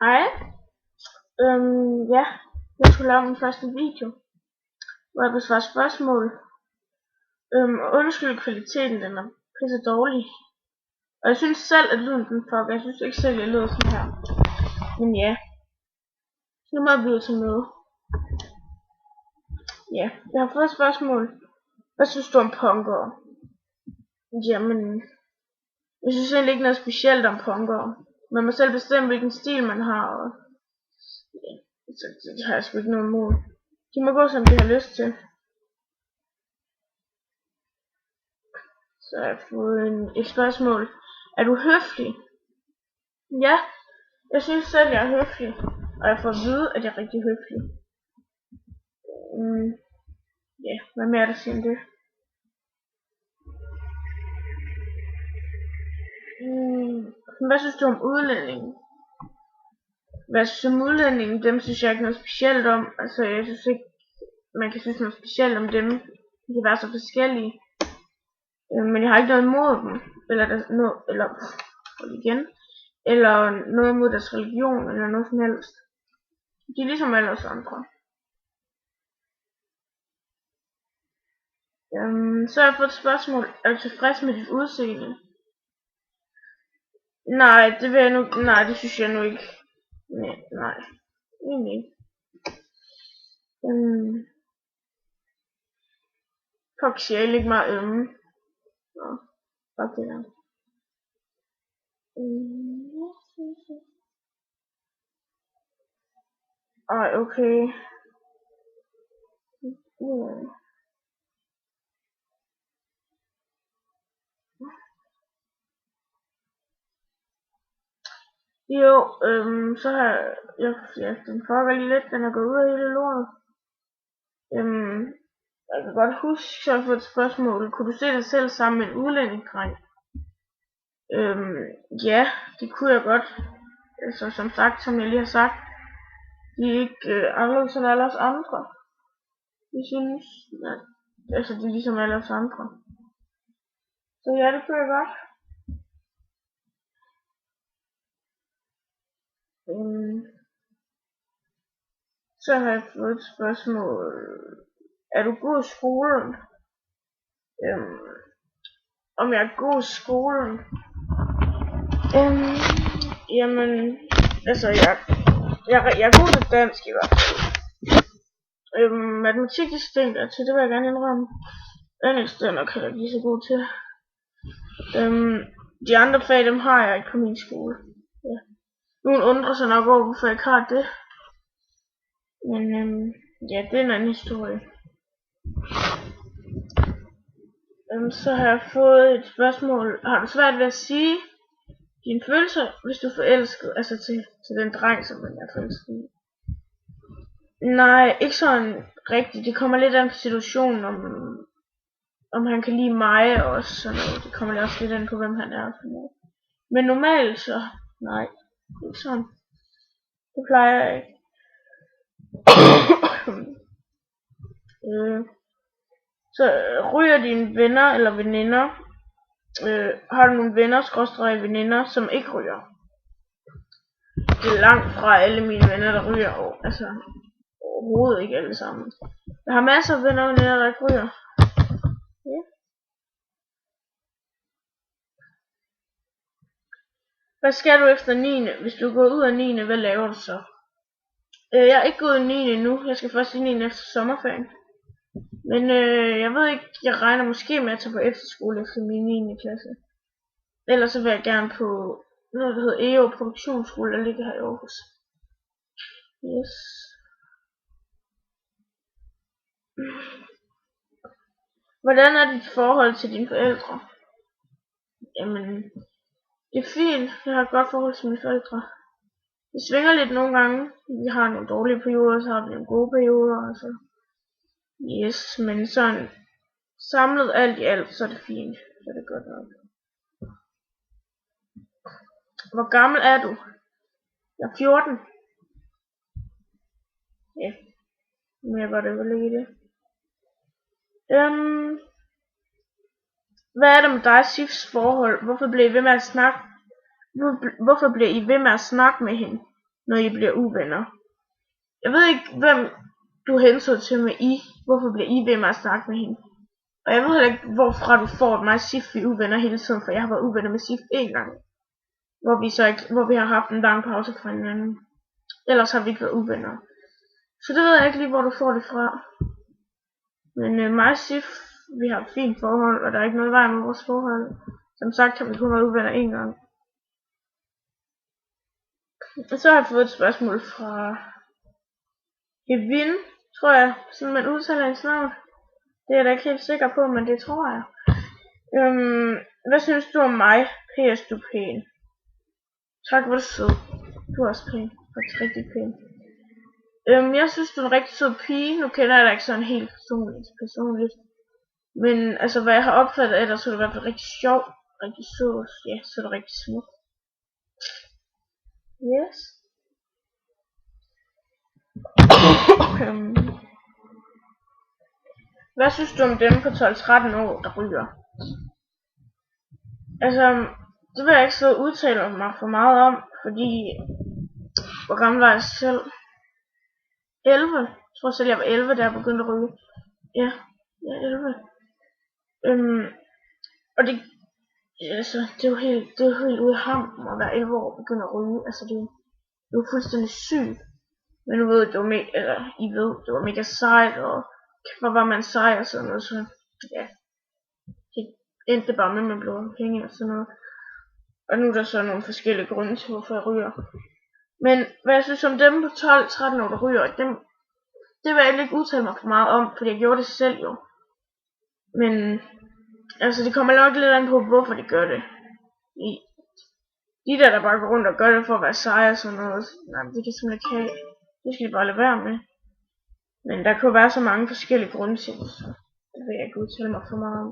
Hej. Ja, jeg skulle lave min første video, hvor jeg besvarer spørgsmål. Undskyld kvaliteten, den er pisse dårlig. Og jeg synes selv, at lyden den fucker. Jeg synes ikke selv, at jeg lyder sådan her. Men ja, så nu må jeg byde til møde. Ja, jeg har fået et spørgsmål. Hvad synes du om punkere? Jamen, jeg synes egentlig ikke noget specielt om punkere. Man må selv bestemme, hvilken stil man har, og ja, så det har jeg sgu ikke noget imod. De må gå, som de har lyst til. Så har jeg fået et spørgsmål. Er du høflig? Ja, jeg synes selv, jeg er høflig. Og jeg får at vide, at jeg er rigtig høflig. Ja, hvad mere er der siger om det? Hvad synes du om udlændingen? Hvad synes du om udlændingen? Dem synes jeg ikke noget specielt om. Altså, jeg synes ikke, man kan synes noget specielt om dem. De kan være så forskellige. Men jeg har ikke noget imod dem. Eller noget imod deres religion, eller noget som helst. De er ligesom alle os andre. Så har jeg fået et spørgsmål. Er du tilfreds med dit udseende? Nej, det synes jeg nu ikke. Nej. Egentlig ikke. Fuck, siger jeg ikke meget Nå, fuck det der. Ej, okay. Jo, så har jeg den fucker lige lidt, den er gået ud af hele lortet. Jeg kan godt huske, så jeg har fået et spørgsmål. Kunne du se dig selv sammen med en udlændingedreng? Ja, det kunne jeg godt. Altså som jeg lige har sagt, de er ikke anderledes end alle os andre. De synes, at de er ligesom alle os andre. Så ja, det kunne jeg godt. Så har jeg fået et spørgsmål. Er du god i skolen? Om jeg er god i skolen? Jamen, altså jeg er god til dansk i hvert fald. Matematik det stinker til, det vil jeg gerne indrømme. Engelsk det er nok heller ikke lige så god til. De andre fag, dem har jeg ikke på min skole. Ja. Nogen undrer sig nok over, hvorfor jeg ikke har det. Men ja, det er en anden historie. Så har jeg fået et spørgsmål. Har du svært ved at sige dine følelser, hvis du er forelsket? Altså til den dreng, som man er forelsket i? Nej, ikke sådan rigtigt. Det kommer lidt an på situationen, om han kan lide mig også. Sådan noget. Det kommer også lidt an på, hvem han er. Men normalt så, nej. Ikke sådan. Det plejer jeg ikke. Så ryger dine venner eller veninder? Har du nogle venner/veninder, som ikke ryger? Det er langt fra alle mine venner, der ryger. Altså overhovedet ikke alle sammen. Jeg har masser af venner og veninder, der ikke ryger. Ja. Hvad skal du efter 9. Hvis du går ud af 9. Hvad laver du så? Jeg er ikke gået i 9. endnu. Jeg skal først i 9. efter sommerferien. Men jeg ved ikke, jeg regner måske med at tage på efterskole efter min 9. klasse. Ellers så vil jeg gerne på noget, der hedder EO Produktionsskole, der ligger her i Aarhus. Yes. Hvordan er dit forhold til dine forældre? Jamen, det er fint. Jeg har et godt forhold til mine forældre. Det svinger lidt nogle gange. Vi har nogle dårlige perioder, så har vi nogle gode perioder. Altså. Yes, men sådan samlet alt i alt, så er det fint. Så er det godt nok. Hvor gammel er du? Jeg er 14. Ja, men jeg var det vel ikke det. Hvad er der med dig og Sifs forhold? Hvorfor bliver I ved med at snakke med hende? når I bliver uvenner. Jeg ved ikke, hvem du henså til med I. Hvorfor bliver I ved med at snakke med hende? Og jeg ved heller ikke, hvorfra du får, at mig og Sif vi er uvenner hele tiden, for jeg har været uvenner med Sif en gang. Hvor vi har haft en lang pause fra hinanden. Ellers har vi ikke været uvenner. Så det ved jeg ikke lige, hvor du får det fra. Men mig og Sif, vi har et fint forhold, og der er ikke noget vej med vores forhold. Som sagt har vi kun været uvenner en gang. Og så har jeg fået et spørgsmål fra Evin, tror jeg, sådan man udtaler hendes navn. Det er jeg da ikke helt sikker på, men det tror jeg. Hvad synes du om mig? P.S. du er pæn. Tak, hvor du er sød. Du er også pæn. Faktisk rigtig pæn. Jeg synes du er en rigtig sød pige. Nu kender jeg dig ikke sådan helt personligt. Men altså hvad jeg har opfattet af dig, så er du i hvert fald rigtig sjov. Rigtig sød. Ja, så er du rigtig smuk. Yes. Hvad synes du om dem på 12-13 år, der ryger? Altså, det vil jeg ikke så udtale mig for meget om, fordi hvor gammel var jeg selv? 11. Jeg tror selv jeg var 11, da jeg begyndte at ryge. Ja, jeg er 11. Og det er jo helt ude i hampen at være 11 år og begynde at ryge. Altså det er jo fuldstændig sygt. Men nu ved jeg, det var mega sejt, og hvor var man sej og sådan noget, så ja. Det endte bare med, at man blev afhængig og sådan noget. Og nu er der så nogle forskellige grunde til, hvorfor jeg ryger. Men hvad jeg synes om dem på 12-13 år, der ryger, det vil jeg ikke udtale mig for meget om, fordi jeg gjorde det selv jo. Men altså det kommer nok lidt an på, hvorfor de gør det. De der bare går rundt og gør det for at være seje og sådan noget, nej, det kan simpelthen ikke have. Det skal de bare lade være med. Men der kan jo være så mange forskellige grunde til det, så det vil jeg ikke udtale mig for meget om.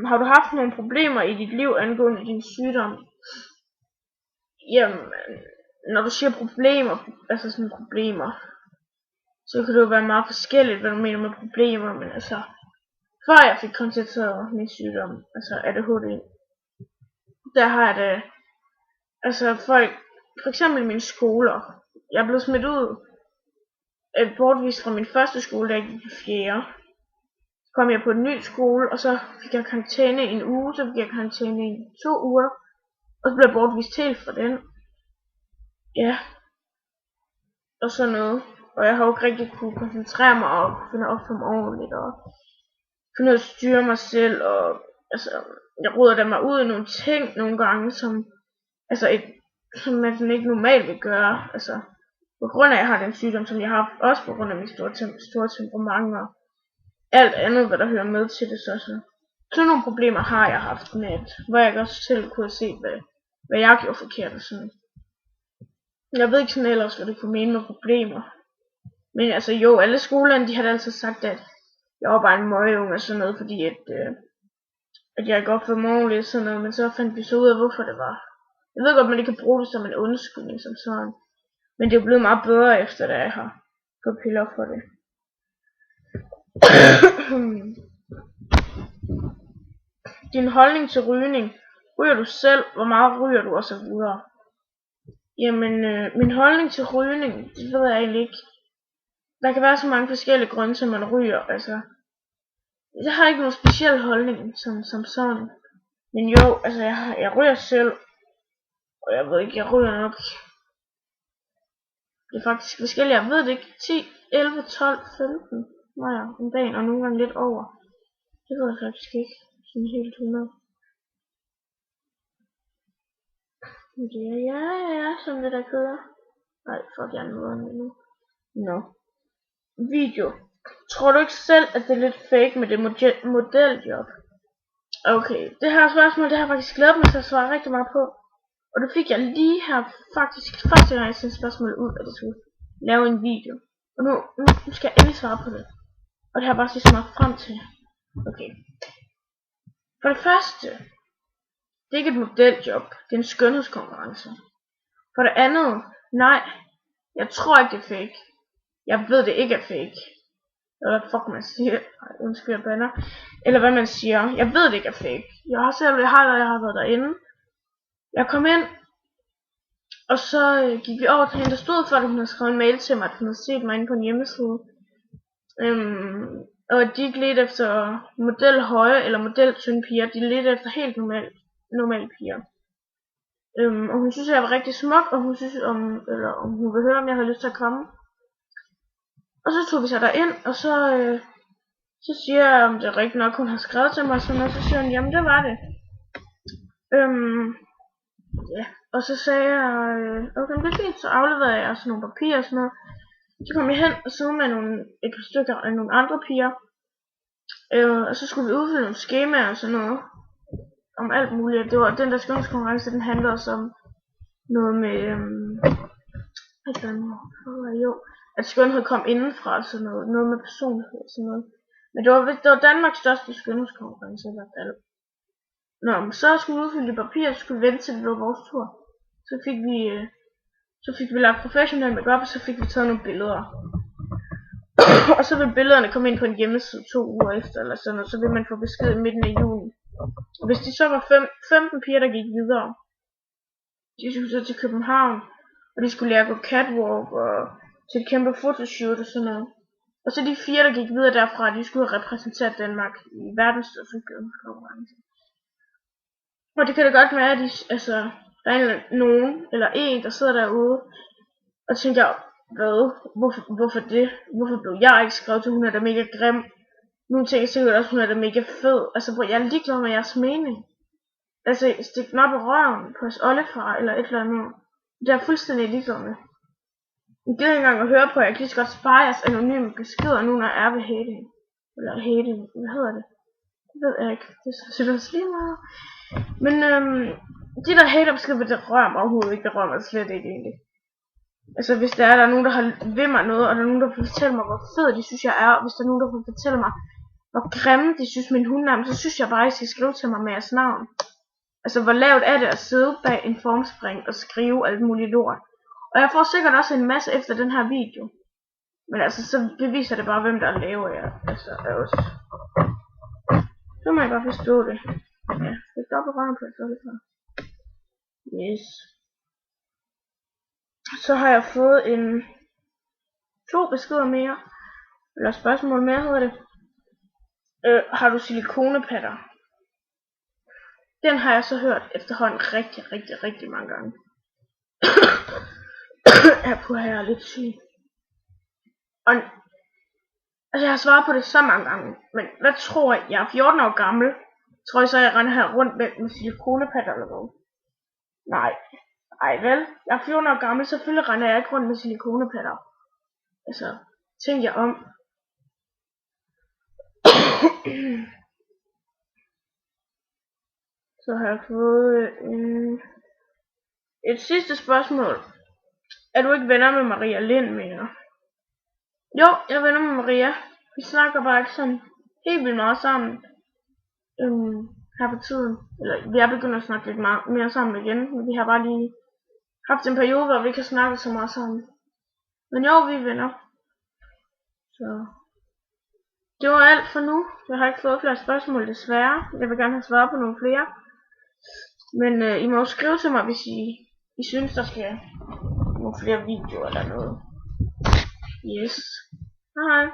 Har du haft nogle problemer i dit liv angående din sygdom? Jamen, når du siger problemer, altså sådan problemer, så kan det jo være meget forskelligt, hvad du mener med problemer, men altså, før jeg fik konstateret min sygdom, altså ADHD, der har jeg det, altså folk, for eksempel mine skoler, jeg blev smidt ud, bortvist fra min første skole, da jeg gik i 4. Så kom jeg på en ny skole, og så fik jeg karantæne i en uge, så fik jeg karantæne i 2 uger, og så blev jeg bortvist helt fra den. Ja. Og sådan noget. Og jeg har jo ikke rigtig kunne koncentrere mig og finde op for mig ordentligt, og finde ud af at styre mig selv, og altså, jeg roder da mig ud i nogle ting nogle gange, som man sådan ikke normalt vil gøre, altså på grund af at jeg har den sygdom, som jeg har, også på grund af min store temperament og alt andet, hvad der hører med til det, så nogle problemer har jeg haft med, hvor jeg også selv kunne se, hvad jeg gjorde forkert og sådan. Jeg ved ikke sådan ellers, hvad du kunne mene med problemer. Men altså jo, alle skolerne, de havde altid sagt, at jeg var bare en møgeunge og sådan noget, fordi at jeg ikke opførte mig ordentligt sådan noget, men så fandt vi så ud af, hvorfor det var. Jeg ved godt, man ikke kan bruge det som en undskyldning som sådan, men det er blevet meget bedre efter, da jeg har fået piller for det. Din holdning til rygning. Ryger du selv? Hvor meget ryger du? Og så videre. Jamen, min holdning til rygning, det ved jeg egentlig ikke. Der kan være så mange forskellige grunde til, at man ryger. Altså, jeg har ikke nogen speciel holdning som sådan. Men jo, altså jeg ryger selv. Og jeg ved ikke, jeg ryger nok. Det er faktisk forskelligt. Jeg ved det ikke. 10, 11, 12, 15 om dagen, og nogle gange lidt over. Det ved jeg faktisk ikke. Sådan helt 100. Ja, som det der kører. Nej, fuck, jeg er noget nu. Nå. Video. Tror du ikke selv, at det er lidt fake med det modeljob? Okay, det her spørgsmål, det har jeg faktisk glædet mig til at svare rigtig meget på. Og det fik jeg lige her faktisk første gang, jeg sendte spørgsmålet ud, at jeg skulle lave en video. Og nu skal jeg endelig svare på det. Og det har jeg bare set mig frem til. Okay. For det første, det er ikke et modeljob, det er en skønhedskonkurrence. For det andet, nej, jeg tror ikke det er fake. Jeg ved det ikke er fake. Eller hvad fuck man siger. Undskyld, jeg bander. Eller hvad man siger. Jeg ved det ikke er fake. Jeg har været derinde. Jeg kom ind, og så gik vi over til hende, der stod for, at hun havde skrevet en mail til mig, at hun havde set mig inde på en hjemmeside. Og de ikke ledte efter model høje eller model tynde piger, de ledte efter helt normale piger. Og hun synes, jeg var rigtig smuk, og hun synes, om hun ville høre, om jeg havde lyst til at komme. Og så tog vi så derind, og så siger jeg, om det er rigtigt nok, hun har skrevet til mig, og sådan noget, så siger hun, jamen det var det. Ja, og så sagde jeg, okay, det er fint, så afleverede jeg sådan nogle papirer og sådan noget. Så kom jeg hen og så med et par stykker af nogle andre piger. Og så skulle vi udfylde nogle skemaer og sådan noget. Om alt muligt. Det var den der skønhedskonkurrence, den handlede også om noget med, at skønhed kom indenfra, sådan noget med personlighed og sådan noget. Men det var Danmarks største skønhedskonkurrence i hvert fald. Nå, men så skulle vi udfylde de papirer, så skulle vi vente til det var vores tur. Så fik vi lagt professionel makeup, og så fik vi taget nogle billeder. Og så vil billederne komme ind på en hjemmeside 2 uger efter, eller sådan noget, så vil man få besked i midten af juni. Og hvis de så var 15 piger, der gik videre, de skulle så til København, og de skulle lære at gå catwalk, og til et kæmpe fotoshoot og sådan noget. Og så de 4, der gik videre derfra, de skulle have repræsenteret Danmark i verdens største skønhedskonkurrence. Og det kan da godt være, at der er nogen, eller en, der sidder derude, og tænker, hvorfor det? Hvorfor blev jeg ikke skrevet til, hun er da mega grim? Nogle tænker sikkert også, hun er da mega fed. Jeg er ligeglad med jeres mening. Stik den op i røven på jeres oldefar, eller et eller andet. Det er jeg fuldstændig ligeglad med. Jeg gider ikke engang at høre på, at jeg kan lige så godt spare jeres anonyme beskeder, nu når jeg er ved hating. Eller hating, hvad hedder det? Det ved jeg ikke. Det synes jeg også lige meget. Men de der haterbeskeder, det rører mig overhovedet ikke. Det rører mig slet ikke egentlig. Hvis der er nogen, der har ved mig noget, og der er nogen, der vil fortælle mig, hvor fed de synes, jeg er, og hvis der er nogen, der vil fortælle mig, hvor grimme de synes min hundnavn, så synes jeg bare, at I skal skrive til mig med jeres navn. Hvor lavt er det at sidde bag en formspring og skrive alt muligt lort. Og jeg får sikkert også en masse efter den her video. Men så beviser det bare, hvem der laver jer. Også. Så må jeg bare forstå det. Ja, det er op og røven på det. Yes. Så har jeg fået 2 beskeder mere. Eller spørgsmål mere hedder det. Har du silikonepatter? Den har jeg så hørt efterhånden rigtig mange gange. Jeg er lidt syg. Og jeg har svaret på det så mange gange. Men hvad tror jeg? Jeg er 14 år gammel. Tror jeg så, jeg render her rundt med silikonepatter eller hvad? Nej. Ej vel, jeg er 14 år gammel, selvfølgelig render jeg ikke rundt med silikonepatter. Tænk jer om. Så har jeg fået et sidste spørgsmål. Er du ikke venner med Maria Lind mere? Jo, jeg er venner med Maria. Vi snakker bare ikke sådan helt vildt meget sammen her på tiden. Eller vi er begyndt at snakke lidt mere sammen igen, men vi har bare lige haft en periode, hvor vi ikke har snakket så meget sammen. Men jo, vi er venner. Så det var alt for nu. Jeg har ikke fået flere spørgsmål desværre. Jeg vil gerne have svaret på nogle flere. Men I må jo skrive til mig, hvis I synes, der skal nogle flere videoer eller noget. Yes. Hej.